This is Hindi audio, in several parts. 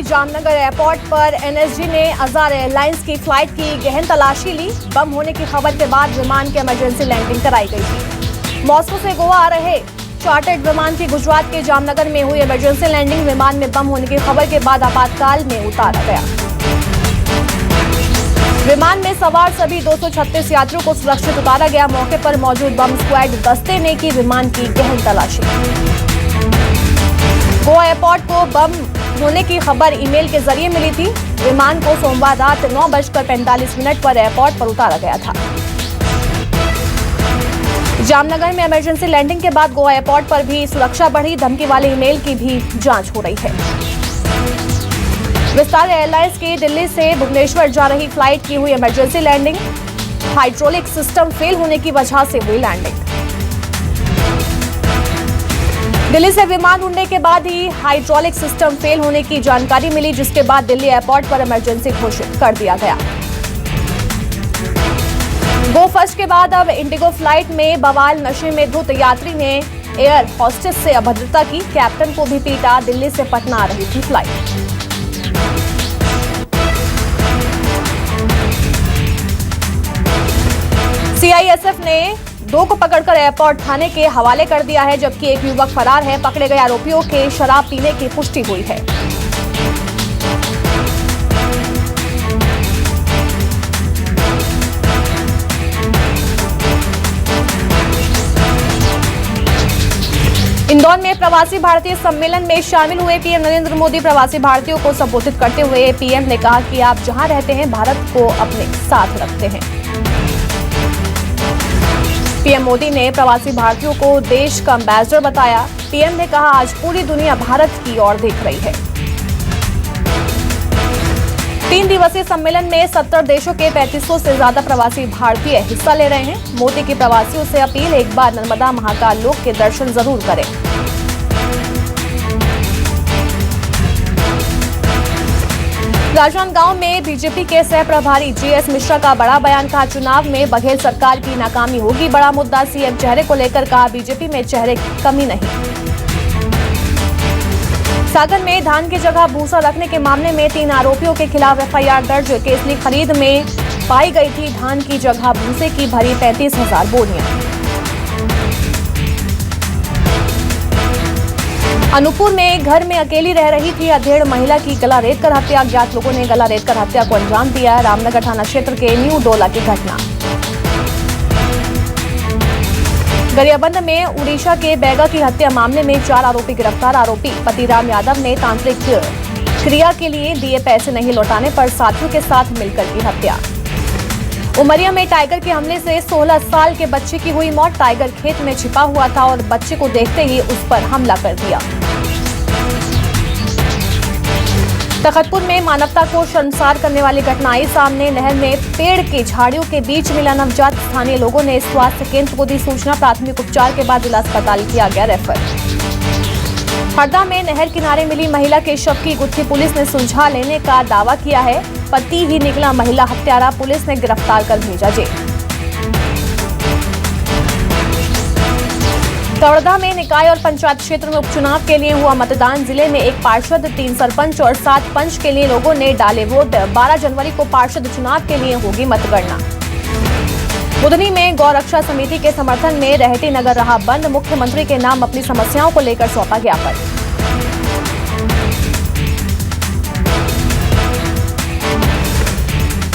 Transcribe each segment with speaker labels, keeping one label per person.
Speaker 1: जामनगर एयरपोर्ट पर एनएसजी ने अज़ार एयरलाइंस की फ्लाइट की गहन तलाशी ली। बम होने की खबर के बाद विमान की इमरजेंसी लैंडिंग कराई गई थी। मॉस्को से गोवा आ रहे चार्टर्ड विमान की गुजरात के जामनगर में हुई इमरजेंसी लैंडिंग विमान में बम होने की खबर के बाद आपातकाल में उतारा गया। विमान में सवार सभी 236 यात्रियों को सुरक्षित उतारा गया। मौके पर मौजूद बम स्क्वाड दस्ते ने की विमान की गहन तलाशी। गोवा एयरपोर्ट को बम होने की खबर ईमेल के जरिए मिली थी। विमान को सोमवार रात 9:45 पर एयरपोर्ट पर उतारा गया था। जामनगर में इमरजेंसी लैंडिंग के बाद गोवा एयरपोर्ट पर भी सुरक्षा बढ़ी। धमकी वाले ईमेल की भी जांच हो रही है। विस्तार एयरलाइंस की दिल्ली से भुवनेश्वर जा रही फ्लाइट की हुई emergency landing. Hydraulic system fail होने की वजह से हुई लैंडिंग। दिल्ली से विमान उड़ने के बाद ही हाइड्रोलिक सिस्टम फेल होने की जानकारी मिली, जिसके बाद दिल्ली एयरपोर्ट पर इमरजेंसी घोषित कर दिया गया। गो फर्स्ट के बाद अब इंडिगो फ्लाइट में बवाल। नशे में धुत यात्री ने एयर होस्टेस से अभद्रता की। कैप्टन को भी पीटा। दिल्ली से पटना आ रही थी फ्लाइट। सीआईएसएफ ने 2 को पकड़कर एयरपोर्ट थाने के हवाले कर दिया है, जबकि एक युवक फरार है। पकड़े गए आरोपियों के शराब पीने की पुष्टि हुई है। इंदौर में प्रवासी भारतीय सम्मेलन में शामिल हुए पीएम नरेंद्र मोदी प्रवासी भारतीयों को संबोधित करते हुए पीएम ने कहा कि आप जहां रहते हैं भारत को अपने साथ रखते हैं। पीएम मोदी ने प्रवासी भारतीयों को देश का एम्बेसडर बताया। पीएम ने कहा आज पूरी दुनिया भारत की ओर देख रही है। 3 दिवसीय सम्मेलन में 70 देशों के 3500 से ज्यादा प्रवासी भारतीय हिस्सा ले रहे हैं। मोदी की प्रवासियों से अपील, एक बार नर्मदा महाकाल लोक के दर्शन जरूर करें। राजनांदगांव में बीजेपी के सह प्रभारी जीएस मिश्रा का बड़ा बयान। कहा चुनाव में बघेल सरकार की नाकामी होगी बड़ा मुद्दा। सीएम चेहरे को लेकर कहा बीजेपी में चेहरे की कमी नहीं। सागर में धान की जगह भूसा रखने के मामले में 3 आरोपियों के खिलाफ एफआईआर दर्ज। केसली खरीद में पाई गई थी धान की जगह भूसे की भरी 35,000 बोरियां। अनूपपुर में घर में अकेली रह रही थी अधेड़ महिला की गला रेतकर हत्या। अज्ञात लोगों ने गला रेतकर हत्या को अंजाम दिया। रामनगर थाना क्षेत्र के न्यू डोला की घटना। गरियाबंद में उड़ीसा के बैगा की हत्या मामले में 4 आरोपी गिरफ्तार। आरोपी पतिराम यादव ने तांत्रिक क्रिया के लिए दिए पैसे नहीं लौटाने पर साथियों के साथ मिलकर की हत्या। उमरिया में टाइगर के हमले से 16 साल के बच्चे की हुई मौत। टाइगर खेत में छिपा हुआ था और बच्चे को देखते ही उस पर हमला कर दिया। तखतपुर में मानवता को शर्मसार करने वाली घटना आई सामने। नहर में पेड़ की झाड़ियों के बीच मिला नवजात। स्थानीय लोगों ने स्वास्थ्य केंद्र को दी सूचना। प्राथमिक उपचार के बाद जिला अस्पताल किया गया रेफर। हरदा में नहर किनारे मिली महिला के शव की गुत्थी पुलिस ने सुलझा लेने का दावा किया है। पति ही निकला महिला हत्यारा। पुलिस ने गिरफ्तार कर भेजा जेल। कवर्धा में निकाय और पंचायत क्षेत्र में उपचुनाव के लिए हुआ मतदान। जिले में 1 पार्षद, 3 सरपंच और 7 पंच के लिए लोगों ने डाले वोट। 12 जनवरी को पार्षद चुनाव के लिए होगी मतगणना। बुधनी में गौ रक्षा समिति के समर्थन में रहती नगर रहा बंद। मुख्यमंत्री के नाम अपनी समस्याओं को लेकर सौंपा ज्ञापन।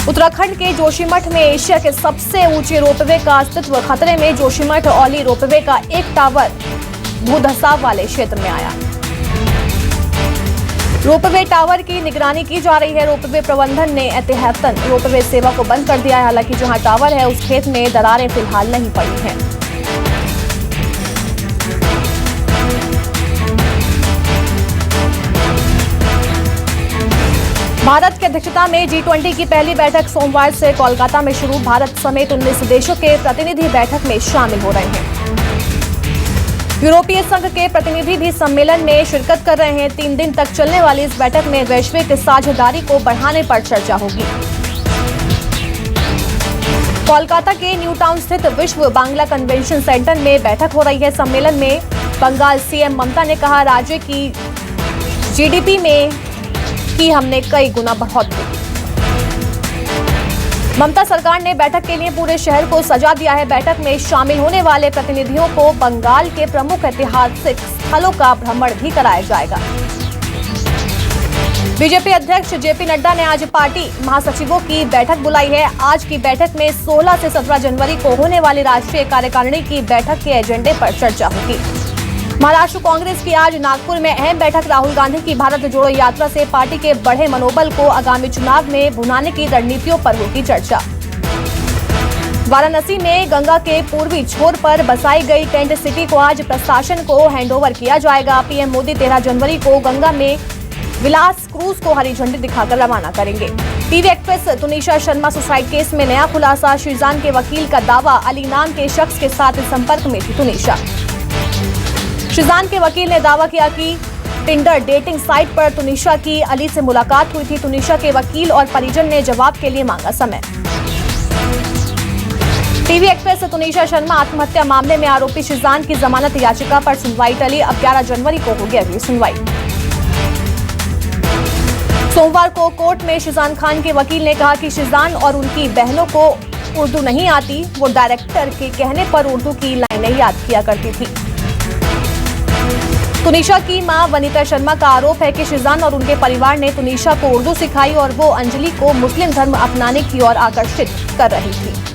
Speaker 1: उत्तराखंड के जोशीमठ में एशिया के सबसे ऊंचे रोपवे का अस्तित्व खतरे में। जोशीमठ औली रोपवे का एक टावर भूधसाव वाले क्षेत्र में आया। रोपवे टावर की निगरानी की जा रही है। रोपवे प्रबंधन ने एहतियातन रोपवे सेवा को बंद कर दिया है। हालांकि जहां टावर है उस खेत में दरारें फिलहाल नहीं पड़ी हैं। भारत की अध्यक्षता में G20 की पहली बैठक सोमवार से कोलकाता में शुरू। भारत समेत 19 देशों के प्रतिनिधि बैठक में शामिल हो रहे हैं। यूरोपीय संघ के प्रतिनिधि भी सम्मेलन में शिरकत कर रहे हैं। 3 दिन तक चलने वाली इस बैठक में वैश्विक साझेदारी को बढ़ाने पर चर्चा होगी। कोलकाता के न्यू टाउन स्थित विश्व बांग्ला कन्वेंशन सेंटर में बैठक हो रही है। सम्मेलन में बंगाल सीएम ममता ने कहा राज्य की जीडीपी में की हमने कई गुना बढ़ोतरी की। ममता सरकार ने बैठक के लिए पूरे शहर को सजा दिया है। बैठक में शामिल होने वाले प्रतिनिधियों को बंगाल के प्रमुख ऐतिहासिक स्थलों का भ्रमण भी कराया जाएगा। बीजेपी अध्यक्ष जेपी नड्डा ने आज पार्टी महासचिवों की बैठक बुलाई है। आज की बैठक में 16 से 17 जनवरी को होने वाली राष्ट्रीय कार्यकारिणी की बैठक के एजेंडे पर चर्चा होगी। महाराष्ट्र कांग्रेस की आज नागपुर में अहम बैठक। राहुल गांधी की भारत जोड़ो यात्रा से पार्टी के बढ़े मनोबल को आगामी चुनाव में भुनाने की रणनीतियों पर होगी चर्चा। वाराणसी में गंगा के पूर्वी छोर पर बसाई गई टेंट सिटी को आज प्रशासन को हैंडओवर किया जाएगा। पीएम मोदी 13 जनवरी को गंगा में विलास क्रूज को हरी झंडी दिखाकर रवाना करेंगे। TV actress Tunisha Sharma suicide case में नया खुलासा। शीजान के वकील का दावा, अली नाम के शख्स के साथ संपर्क में थी तुनिशा। शीजान के वकील ने दावा किया कि टिंडर डेटिंग साइट पर तुनिशा की अली से मुलाकात हुई थी। तुनिशा के वकील और परिजन ने जवाब के लिए मांगा समय। टीवी एक्ट्रेस तुनिशा शर्मा आत्महत्या मामले में आरोपी शीजान की जमानत याचिका पर सुनवाई टली। अब 11 जनवरी को होगी अगली सुनवाई। सोमवार को कोर्ट में शीजान खान के वकील ने कहा कि शीजान और उनकी बहनों को उर्दू नहीं आती। वो डायरेक्टर के कहने पर उर्दू की लाइनें याद किया करती थी। तुनिशा की मां वनिता शर्मा का आरोप है कि शीजान और उनके परिवार ने तुनिशा को उर्दू सिखाई और वो अंजलि को मुस्लिम धर्म अपनाने की ओर आकर्षित कर रही थी।